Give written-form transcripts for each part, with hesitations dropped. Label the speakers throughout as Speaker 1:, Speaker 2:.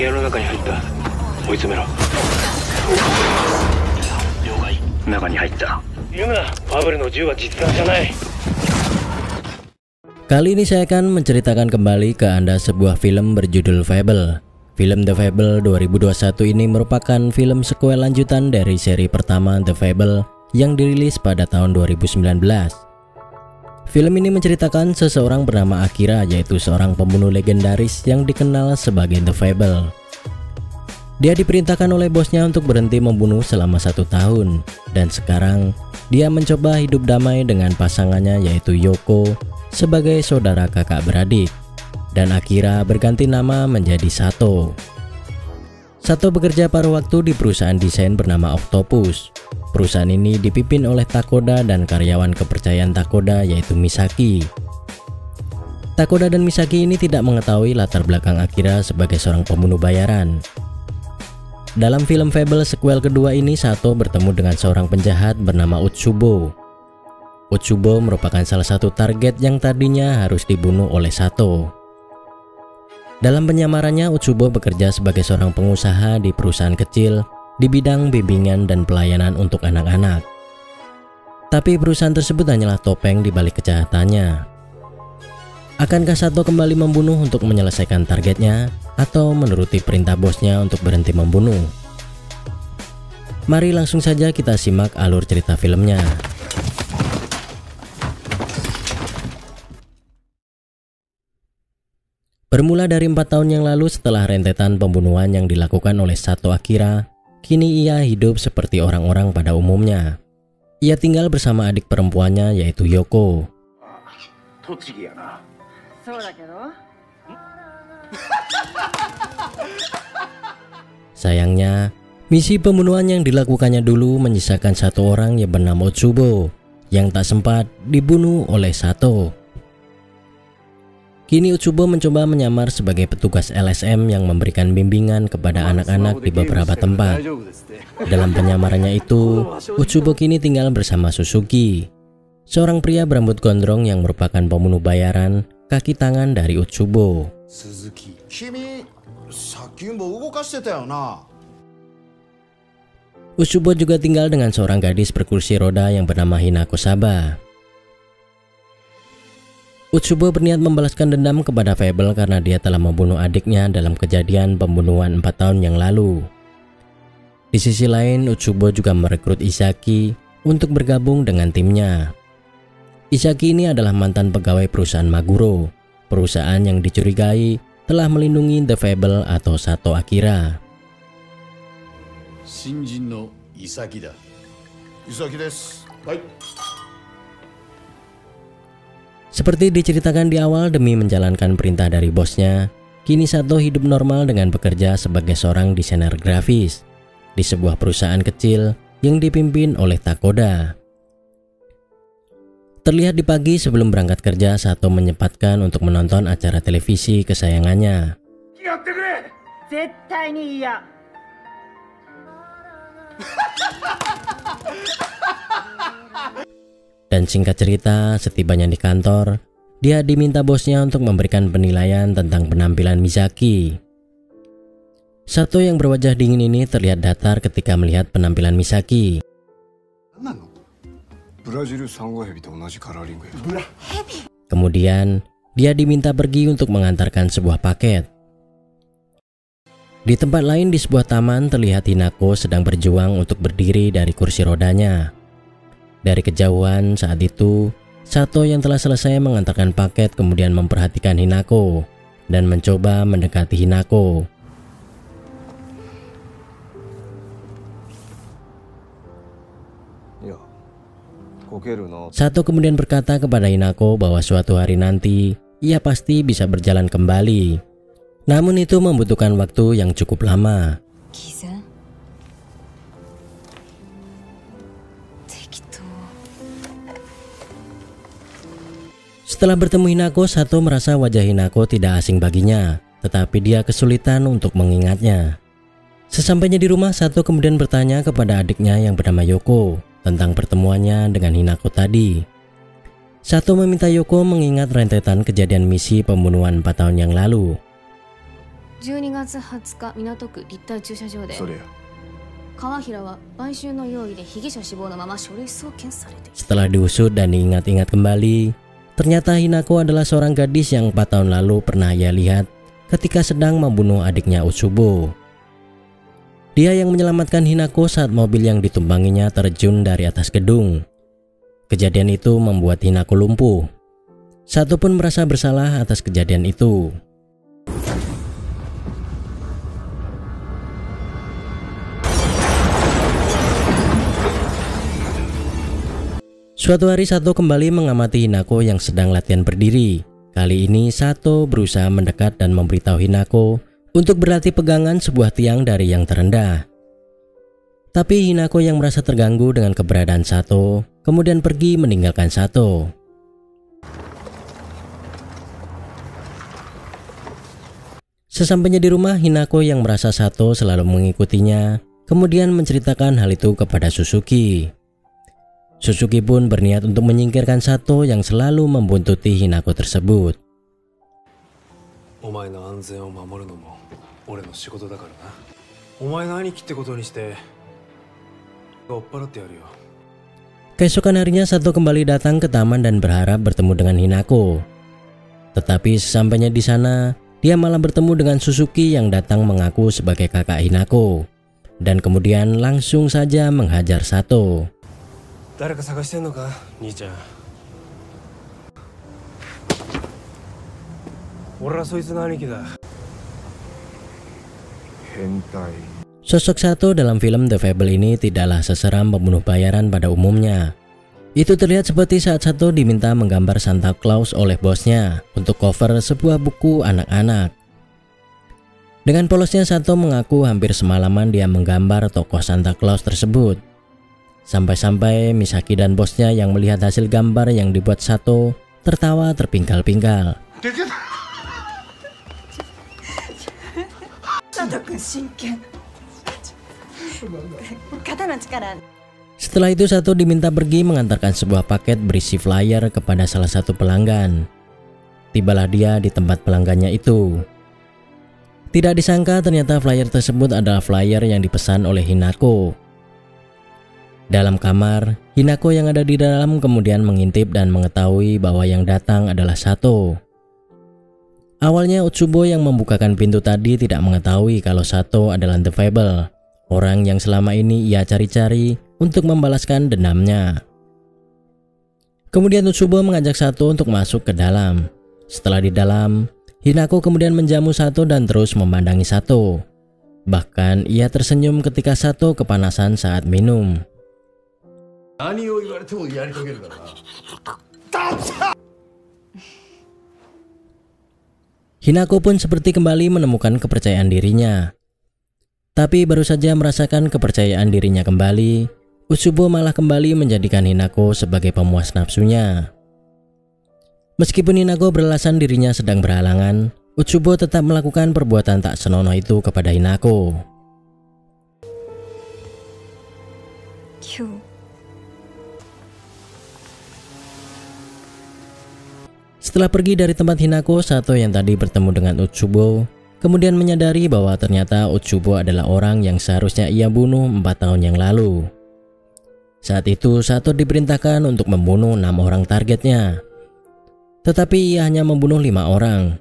Speaker 1: 部屋の中に入った。追い詰めろ。了解。中に入った。言うな、ファブルの銃は実弾じゃない。
Speaker 2: Kali ini saya akan menceritakan kembali ke Anda sebuah film berjudul Fable. Film The Fable 2021 ini merupakan film sequel lanjutan dari seri pertama The Fable yang dirilis pada tahun 2019. Film ini menceritakan seseorang bernama Akira, yaitu seorang pembunuh legendaris yang dikenal sebagai The Fable. Dia diperintahkan oleh bosnya untuk berhenti membunuh selama 1 tahun, dan sekarang dia mencoba hidup damai dengan pasangannya yaitu Yoko sebagai saudara kakak beradik, dan Akira berganti nama menjadi Sato. Sato bekerja paruh waktu di perusahaan desain bernama Octopus. Perusahaan ini dipimpin oleh Takoda dan karyawan kepercayaan Takoda yaitu Misaki. Takoda dan Misaki ini tidak mengetahui latar belakang Akira sebagai seorang pembunuh bayaran. Dalam film Fable sequel kedua ini, Sato bertemu dengan seorang penjahat bernama Utsubo. Utsubo merupakan salah satu target yang tadinya harus dibunuh oleh Sato. Dalam penyamarannya, Utsubo bekerja sebagai seorang pengusaha di perusahaan kecil di bidang bimbingan dan pelayanan untuk anak-anak. Tapi perusahaan tersebut hanyalah topeng di balik kejahatannya. Akankah Sato kembali membunuh untuk menyelesaikan targetnya, atau menuruti perintah bosnya untuk berhenti membunuh? Mari langsung saja kita simak alur cerita filmnya. Bermula dari 4 tahun yang lalu, setelah rentetan pembunuhan yang dilakukan oleh Sato Akira, kini ia hidup seperti orang-orang pada umumnya. Ia tinggal bersama adik perempuannya yaitu Yoko. Sayangnya, misi pembunuhan yang dilakukannya dulu menyisakan 1 orang yang bernama Utsubo yang tak sempat dibunuh oleh Sato. Kini Utsubo mencoba menyamar sebagai petugas LSM yang memberikan bimbingan kepada anak-anak di beberapa tempat. Dalam penyamarannya itu, Utsubo kini tinggal bersama Suzuki, seorang pria berambut gondrong yang merupakan pembunuh bayaran kaki tangan dari Utsubo. Utsubo juga tinggal dengan seorang gadis berkursi roda yang bernama Hinako Saba. Utsubo berniat membalaskan dendam kepada Fable karena dia telah membunuh adiknya dalam kejadian pembunuhan 4 tahun yang lalu. Di sisi lain, Utsubo juga merekrut Isaki untuk bergabung dengan timnya. Isaki ini adalah mantan pegawai perusahaan Maguro, perusahaan yang dicurigai telah melindungi The Fable atau Sato Akira. Shinjin no Isaki da. Isaki desu. Baik. Seperti diceritakan di awal, demi menjalankan perintah dari bosnya, kini Sato hidup normal dengan bekerja sebagai seorang desainer grafis di sebuah perusahaan kecil yang dipimpin oleh Takoda. Terlihat di pagi sebelum berangkat kerja, Sato menyempatkan untuk menonton acara televisi kesayangannya. Dan singkat cerita, setibanya di kantor, dia diminta bosnya untuk memberikan penilaian tentang penampilan Misaki. Sato yang berwajah dingin ini terlihat datar ketika melihat penampilan Misaki. Kemudian, dia diminta pergi untuk mengantarkan sebuah paket. Di tempat lain di sebuah taman, terlihat Hinako sedang berjuang untuk berdiri dari kursi rodanya. Dari kejauhan saat itu, Sato yang telah selesai mengantarkan paket kemudian memperhatikan Hinako dan mencoba mendekati Hinako. Sato kemudian berkata kepada Hinako bahwa suatu hari nanti ia pasti bisa berjalan kembali. Namun itu membutuhkan waktu yang cukup lama. Setelah bertemu Hinako, Sato merasa wajah Hinako tidak asing baginya, tetapi dia kesulitan untuk mengingatnya. Sesampainya di rumah, Sato kemudian bertanya kepada adiknya yang bernama Yoko tentang pertemuannya dengan Hinako tadi. Sato meminta Yoko mengingat rentetan kejadian misi pembunuhan 4 tahun yang lalu.
Speaker 3: 12月20日港区立体駐車場で
Speaker 4: それや。
Speaker 3: 川平は売春の容疑で被疑者死亡のまま書類送検されている。
Speaker 2: Setelah diusut dan diingat-ingat kembali, ternyata Hinako adalah seorang gadis yang 4 tahun lalu pernah ia lihat ketika sedang membunuh adiknya Utsubo. Dia yang menyelamatkan Hinako saat mobil yang ditumpanginya terjun dari atas gedung. Kejadian itu membuat Hinako lumpuh. Sato pun merasa bersalah atas kejadian itu. Suatu hari Sato kembali mengamati Hinako yang sedang latihan berdiri. Kali ini Sato berusaha mendekat dan memberitahu Hinako untuk berlatih pegangan sebuah tiang dari yang terendah. Tapi Hinako yang merasa terganggu dengan keberadaan Sato kemudian pergi meninggalkan Sato. Sesampainya di rumah, Hinako yang merasa Sato selalu mengikutinya kemudian menceritakan hal itu kepada Suzuki. Suzuki pun berniat untuk menyingkirkan Sato yang selalu membuntuti Hinako tersebut. Keesokan harinya Sato kembali datang ke taman dan berharap bertemu dengan Hinako. Tetapi sesampainya di sana, dia malah bertemu dengan Suzuki yang datang mengaku sebagai kakak Hinako dan kemudian langsung saja menghajar Sato. Sosok Sato dalam film The Fable ini tidaklah seseram pembunuh bayaran pada umumnya. Itu terlihat seperti saat Sato diminta menggambar Santa Claus oleh bosnya untuk cover sebuah buku anak-anak. Dengan polosnya Sato mengaku hampir semalaman dia menggambar tokoh Santa Claus tersebut. Sampai-sampai Misaki dan bosnya yang melihat hasil gambar yang dibuat Sato tertawa terpingkal-pingkal. Setelah itu Sato diminta pergi mengantarkan sebuah paket berisi flyer kepada salah satu pelanggan. Tibalah dia di tempat pelanggannya itu. Tidak disangka ternyata flyer tersebut adalah flyer yang dipesan oleh Hinako. Dalam kamar, Hinako yang ada di dalam kemudian mengintip dan mengetahui bahwa yang datang adalah Sato. Awalnya Utsubo yang membukakan pintu tadi tidak mengetahui kalau Sato adalah The Fable, orang yang selama ini ia cari-cari untuk membalaskan dendamnya. Kemudian Utsubo mengajak Sato untuk masuk ke dalam. Setelah di dalam, Hinako kemudian menjamu Sato dan terus memandangi Sato. Bahkan ia tersenyum ketika Sato kepanasan saat minum. Hinako pun seperti kembali menemukan kepercayaan dirinya. Tapi baru saja merasakan kepercayaan dirinya kembali, Utsubo malah kembali menjadikan Hinako sebagai pemuas nafsunya. Meskipun Hinako beralasan dirinya sedang berhalangan, Utsubo tetap melakukan perbuatan tak senonoh itu kepada Hinako. Setelah pergi dari tempat Hinako, Sato yang tadi bertemu dengan Utsubo kemudian menyadari bahwa ternyata Utsubo adalah orang yang seharusnya ia bunuh 4 tahun yang lalu. Saat itu Sato diperintahkan untuk membunuh 6 orang targetnya. Tetapi ia hanya membunuh 5 orang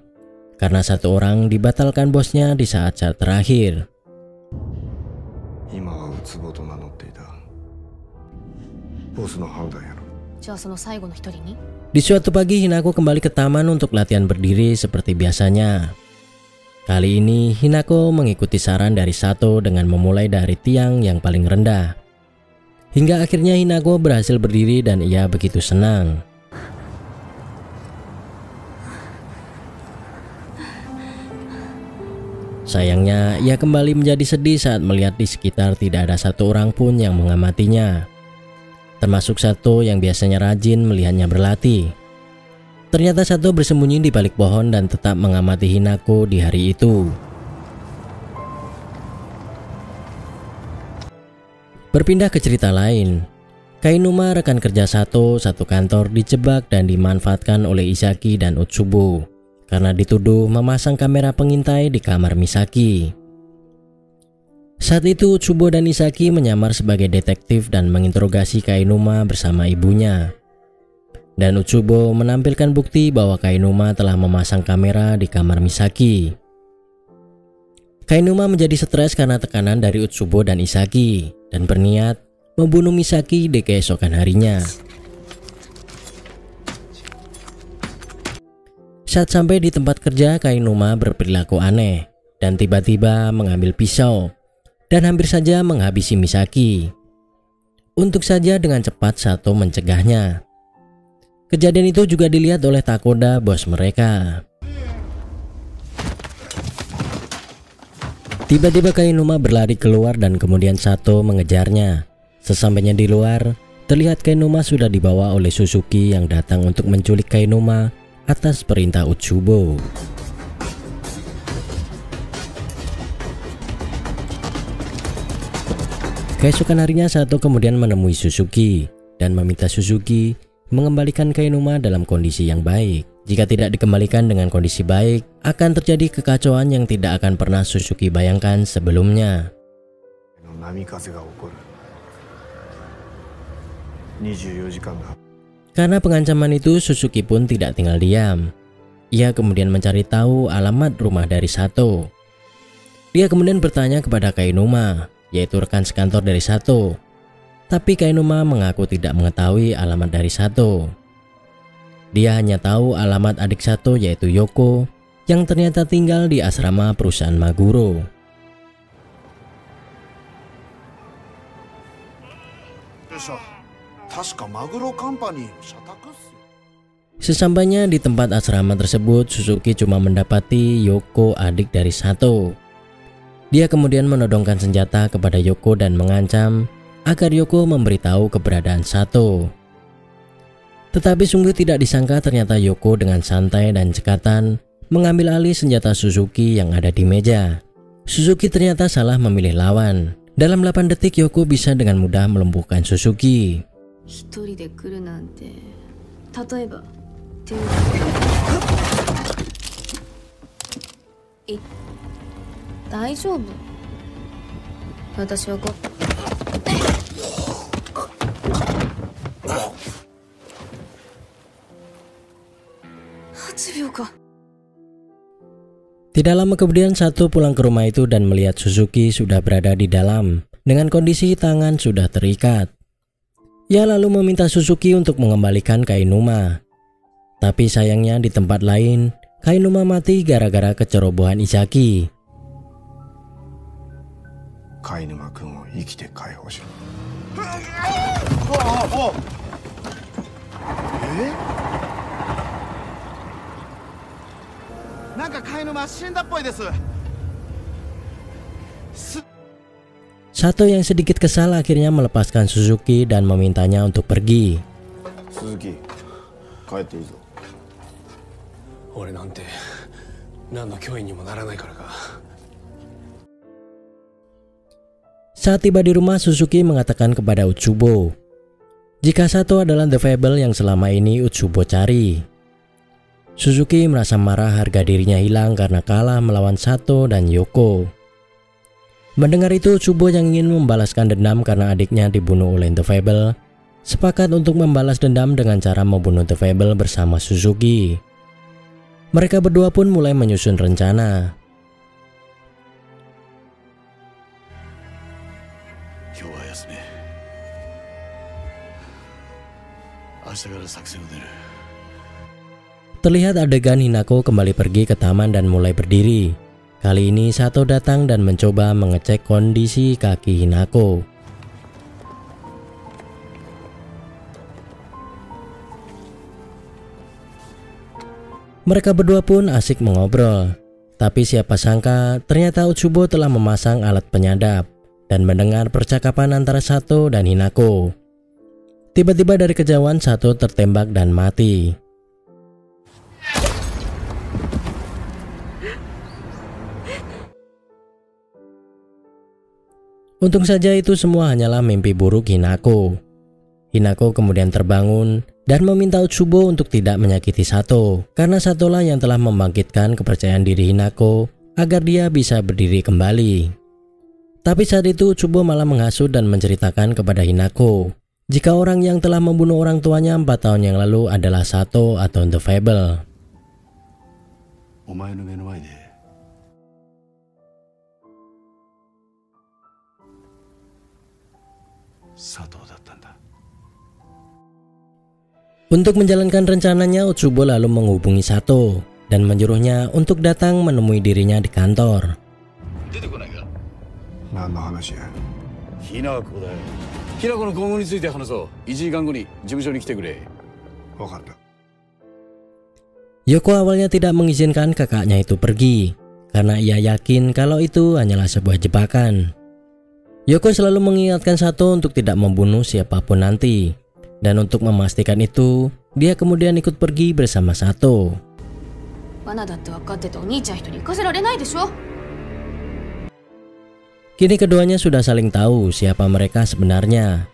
Speaker 2: karena 1 orang dibatalkan bosnya di saat-saat terakhir. Di suatu pagi Hinako kembali ke taman untuk latihan berdiri seperti biasanya. Kali ini Hinako mengikuti saran dari Sato dengan memulai dari tiang yang paling rendah. Hingga akhirnya Hinako berhasil berdiri dan ia begitu senang. Sayangnya ia kembali menjadi sedih saat melihat di sekitar tidak ada 1 orang pun yang mengamatinya. Termasuk Sato yang biasanya rajin melihatnya berlatih. Ternyata Sato bersembunyi di balik pohon dan tetap mengamati Hinako di hari itu. Berpindah ke cerita lain, Kainuma rekan kerja Sato satu kantor dijebak dan dimanfaatkan oleh Izaki dan Utsubo. karena dituduh memasang kamera pengintai di kamar Misaki. Saat itu Utsubo dan Isaki menyamar sebagai detektif dan menginterogasi Kainuma bersama ibunya. Dan Utsubo menampilkan bukti bahwa Kainuma telah memasang kamera di kamar Misaki. Kainuma menjadi stres karena tekanan dari Utsubo dan Isaki dan berniat membunuh Misaki di keesokan harinya. Saat sampai di tempat kerja, Kainuma berperilaku aneh dan tiba-tiba mengambil pisau dan hampir saja menghabisi Misaki. Untung saja dengan cepat Sato mencegahnya. Kejadian itu juga dilihat oleh Takoda, bos mereka. Tiba-tiba Kainuma berlari keluar dan kemudian Sato mengejarnya. Sesampainya di luar, terlihat Kainuma sudah dibawa oleh Suzuki yang datang untuk menculik Kainuma atas perintah Utsubo. Keesokan harinya Sato kemudian menemui Suzuki dan meminta Suzuki mengembalikan Kainuma dalam kondisi yang baik. Jika tidak dikembalikan dengan kondisi baik, akan terjadi kekacauan yang tidak akan pernah Suzuki bayangkan sebelumnya. Karena pengancaman itu, Suzuki pun tidak tinggal diam. Ia kemudian mencari tahu alamat rumah dari Sato. Dia kemudian bertanya kepada Kainuma, yaitu rekan sekantor dari Sato. Tapi Kainuma mengaku tidak mengetahui alamat dari Sato. Dia hanya tahu alamat adik Sato yaitu Yoko yang ternyata tinggal di asrama perusahaan Maguro. Sesampainya di tempat asrama tersebut, Suzuki cuma mendapati Yoko, adik dari Sato. Dia kemudian menodongkan senjata kepada Yoko dan mengancam agar Yoko memberitahu keberadaan Sato. Tetapi sungguh tidak disangka ternyata Yoko dengan santai dan cekatan mengambil alih senjata Suzuki yang ada di meja. Suzuki ternyata salah memilih lawan. Dalam 8 detik Yoko bisa dengan mudah melumpuhkan Suzuki. Tidak lama kemudian Sato pulang ke rumah itu dan melihat Suzuki sudah berada di dalam dengan kondisi tangan sudah terikat. Ia lalu meminta Suzuki untuk mengembalikan Kainuma. Tapi sayangnya di tempat lain, Kainuma mati gara-gara kecerobohan Isaki. Sato yang sedikit kesal akhirnya melepaskan Suzuki dan memintanya untuk pergi.
Speaker 4: Suzuki,
Speaker 2: Saat tiba di rumah, Suzuki mengatakan kepada Utsubo jika Sato adalah The Fable yang selama ini Utsubo cari. Suzuki merasa marah harga dirinya hilang karena kalah melawan Sato dan Yoko. Mendengar itu, Utsubo yang ingin membalaskan dendam karena adiknya dibunuh oleh The Fable sepakat untuk membalas dendam dengan cara membunuh The Fable bersama Suzuki. Mereka berdua pun mulai menyusun rencana. Terlihat adegan Hinako kembali pergi ke taman dan mulai berdiri. Kali ini Sato datang dan mencoba mengecek kondisi kaki Hinako. Mereka berdua pun asik mengobrol. Tapi siapa sangka ternyata Utsubo telah memasang alat penyadap dan mendengar percakapan antara Sato dan Hinako. Tiba-tiba dari kejauhan Sato tertembak dan mati. Untung saja itu semua hanyalah mimpi buruk Hinako. Hinako kemudian terbangun dan meminta Utsubo untuk tidak menyakiti Sato karena Sato lah yang telah membangkitkan kepercayaan diri Hinako agar dia bisa berdiri kembali. Tapi saat itu Utsubo malah menghasut dan menceritakan kepada Hinako jika orang yang telah membunuh orang tuanya 4 tahun yang lalu adalah Sato atau The Fable. Untuk menjalankan rencananya, Utsubo lalu menghubungi Sato dan menyuruhnya untuk datang menemui dirinya di kantor. Yoko awalnya tidak mengizinkan kakaknya itu pergi karena ia yakin kalau itu hanyalah sebuah jebakan. Yoko selalu mengingatkan Sato untuk tidak membunuh siapapun nanti. Dan untuk memastikan itu, dia kemudian ikut pergi bersama Sato. Kini keduanya sudah saling tahu siapa mereka sebenarnya.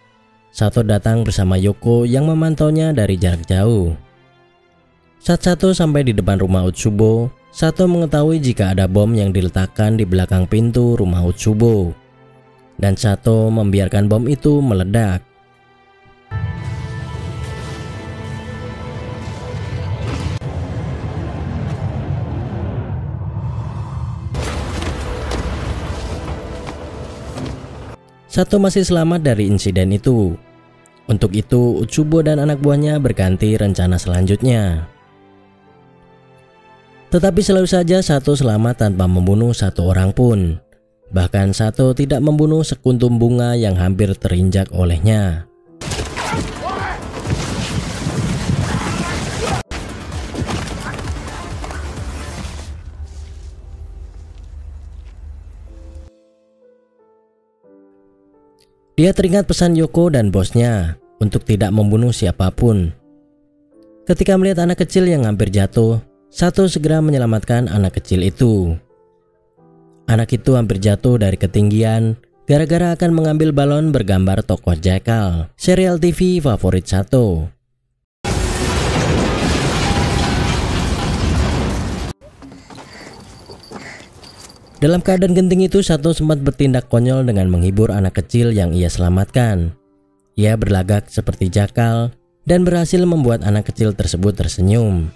Speaker 2: Sato datang bersama Yoko yang memantaunya dari jarak jauh. Saat Sato sampai di depan rumah Utsubo, Sato mengetahui jika ada bom yang diletakkan di belakang pintu rumah Utsubo. Dan Sato membiarkan bom itu meledak. Sato masih selamat dari insiden itu. Untuk itu, Utsubo dan anak buahnya berganti rencana selanjutnya. Tetapi selalu saja Sato selamat tanpa membunuh satu orang pun. Bahkan Sato tidak membunuh sekuntum bunga yang hampir terinjak olehnya. Dia teringat pesan Yoko dan bosnya untuk tidak membunuh siapapun. Ketika melihat anak kecil yang hampir jatuh, Sato segera menyelamatkan anak kecil itu. Anak itu hampir jatuh dari ketinggian gara-gara akan mengambil balon bergambar tokoh Jackal, serial TV favorit Sato. Dalam keadaan genting itu, Sato sempat bertindak konyol dengan menghibur anak kecil yang ia selamatkan. Ia berlagak seperti Jackal dan berhasil membuat anak kecil tersebut tersenyum.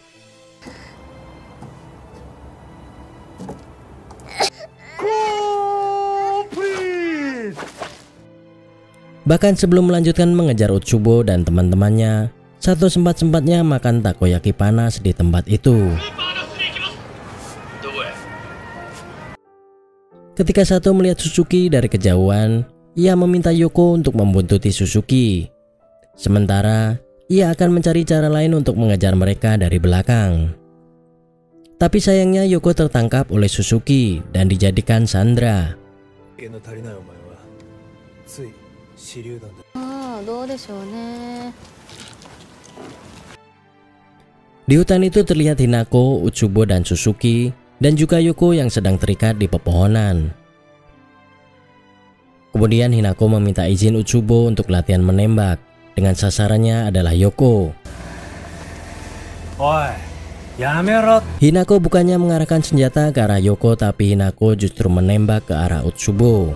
Speaker 2: Bahkan sebelum melanjutkan mengejar Utsubo dan teman-temannya, Sato sempat-sempatnya makan takoyaki panas di tempat itu. Ketika Sato melihat Suzuki dari kejauhan, ia meminta Yoko untuk membuntuti Suzuki. Sementara, ia akan mencari cara lain untuk mengejar mereka dari belakang. Tapi sayangnya Yoko tertangkap oleh Suzuki dan dijadikan sandera. Di hutan itu terlihat Hinako, Utsubo dan Suzuki dan juga Yoko yang sedang terikat di pepohonan. Kemudian Hinako meminta izin Utsubo untuk latihan menembak dengan sasarannya adalah Yoko. Hinako bukannya mengarahkan senjata ke arah Yoko, tapi Hinako justru menembak ke arah Utsubo.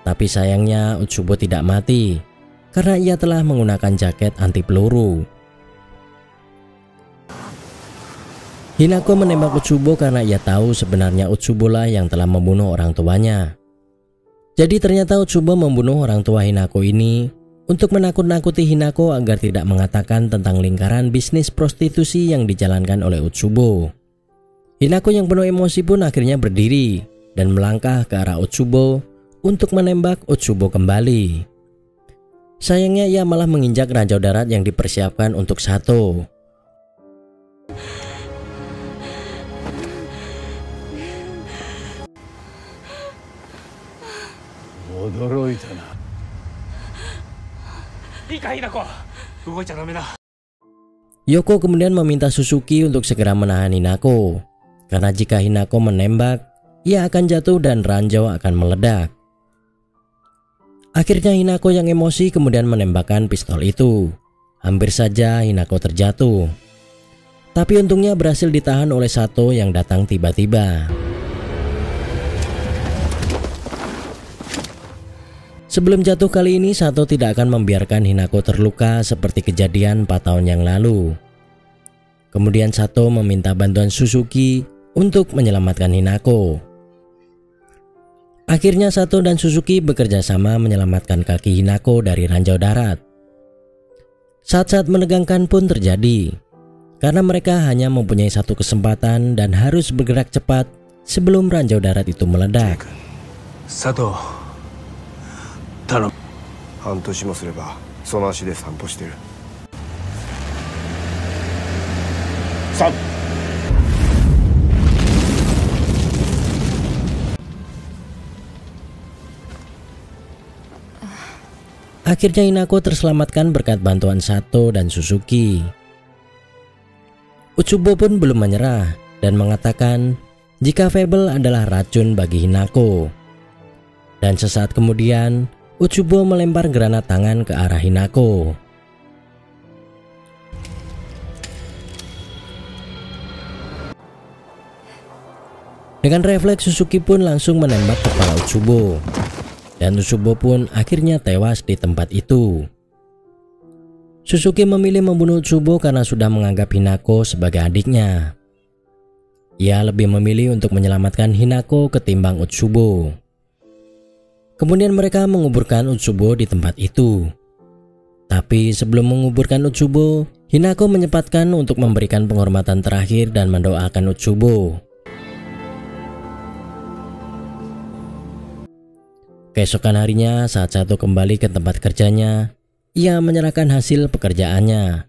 Speaker 2: Tapi sayangnya Utsubo tidak mati karena ia telah menggunakan jaket anti peluru. Hinako menembak Utsubo karena ia tahu sebenarnya Utsubo lah yang telah membunuh orang tuanya. Jadi ternyata Utsubo membunuh orang tua Hinako ini untuk menakut-nakuti Hinako agar tidak mengatakan tentang lingkaran bisnis prostitusi yang dijalankan oleh Utsubo. Hinako yang penuh emosi pun akhirnya berdiri dan melangkah ke arah Utsubo untuk menembak Utsubo kembali. Sayangnya ia malah menginjak ranjau darat yang dipersiapkan untuk Sato. Yoko kemudian meminta Suzuki untuk segera menahan Hinako, karena jika Hinako menembak, ia akan jatuh dan ranjau akan meledak. Akhirnya Hinako yang emosi kemudian menembakkan pistol itu. Hampir saja Hinako terjatuh. Tapi untungnya berhasil ditahan oleh Sato yang datang tiba-tiba. Sebelum jatuh kali ini, Sato tidak akan membiarkan Hinako terluka seperti kejadian 4 tahun yang lalu. Kemudian Sato meminta bantuan Suzuki untuk menyelamatkan Hinako. Akhirnya Sato dan Suzuki bekerja sama menyelamatkan kaki Hinako dari ranjau darat. Saat-saat menegangkan pun terjadi, karena mereka hanya mempunyai satu kesempatan dan harus bergerak cepat sebelum ranjau darat itu meledak.
Speaker 4: Sato, tolong. 半年もすればその足で散歩してる。3
Speaker 2: Akhirnya Hinako terselamatkan berkat bantuan Sato dan Suzuki. Utsubo pun belum menyerah dan mengatakan jika Fable adalah racun bagi Hinako. Dan sesaat kemudian Utsubo melempar granat tangan ke arah Hinako. Dengan refleks Suzuki pun langsung menembak kepala Utsubo. Dan Utsubo pun akhirnya tewas di tempat itu. Suzuki memilih membunuh Utsubo karena sudah menganggap Hinako sebagai adiknya. Ia lebih memilih untuk menyelamatkan Hinako ketimbang Utsubo. Kemudian mereka menguburkan Utsubo di tempat itu. Tapi sebelum menguburkan Utsubo, Hinako menyempatkan untuk memberikan penghormatan terakhir dan mendoakan Utsubo. Keesokan harinya saat Sato kembali ke tempat kerjanya, ia menyerahkan hasil pekerjaannya.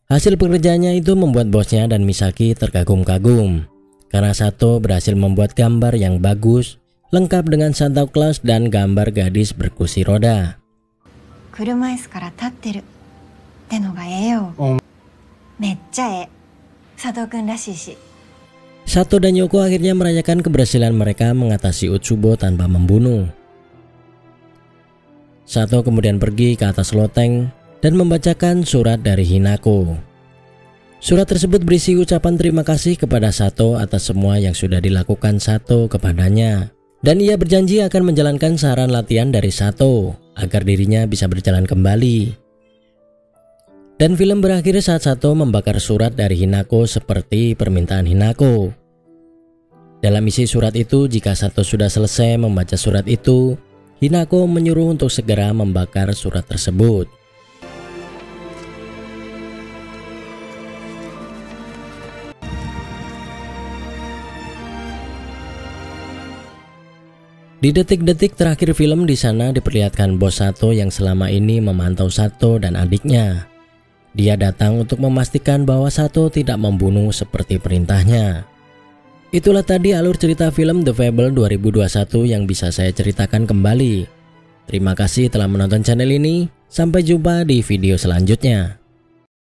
Speaker 2: Hasil pekerjaannya itu membuat bosnya dan Misaki terkagum-kagum karena Sato berhasil membuat gambar yang bagus, lengkap dengan Santa Claus dan gambar gadis berkursi roda. Sato dan Yoko akhirnya merayakan keberhasilan mereka mengatasi Utsubo tanpa membunuh. Sato kemudian pergi ke atas loteng dan membacakan surat dari Hinako. Surat tersebut berisi ucapan terima kasih kepada Sato atas semua yang sudah dilakukan Sato kepadanya. Dan ia berjanji akan menjalankan saran latihan dari Sato agar dirinya bisa berjalan kembali. Dan film berakhir saat Sato membakar surat dari Hinako seperti permintaan Hinako. Dalam isi surat itu, jika Sato sudah selesai membaca surat itu, Hinako menyuruh untuk segera membakar surat tersebut. Di detik-detik terakhir film, di sana diperlihatkan bos Sato yang selama ini memantau Sato dan adiknya. Dia datang untuk memastikan bahwa Sato tidak membunuh seperti perintahnya. Itulah tadi alur cerita film The Fable 2021 yang bisa saya ceritakan kembali. Terima kasih telah menonton channel ini. Sampai jumpa di video selanjutnya.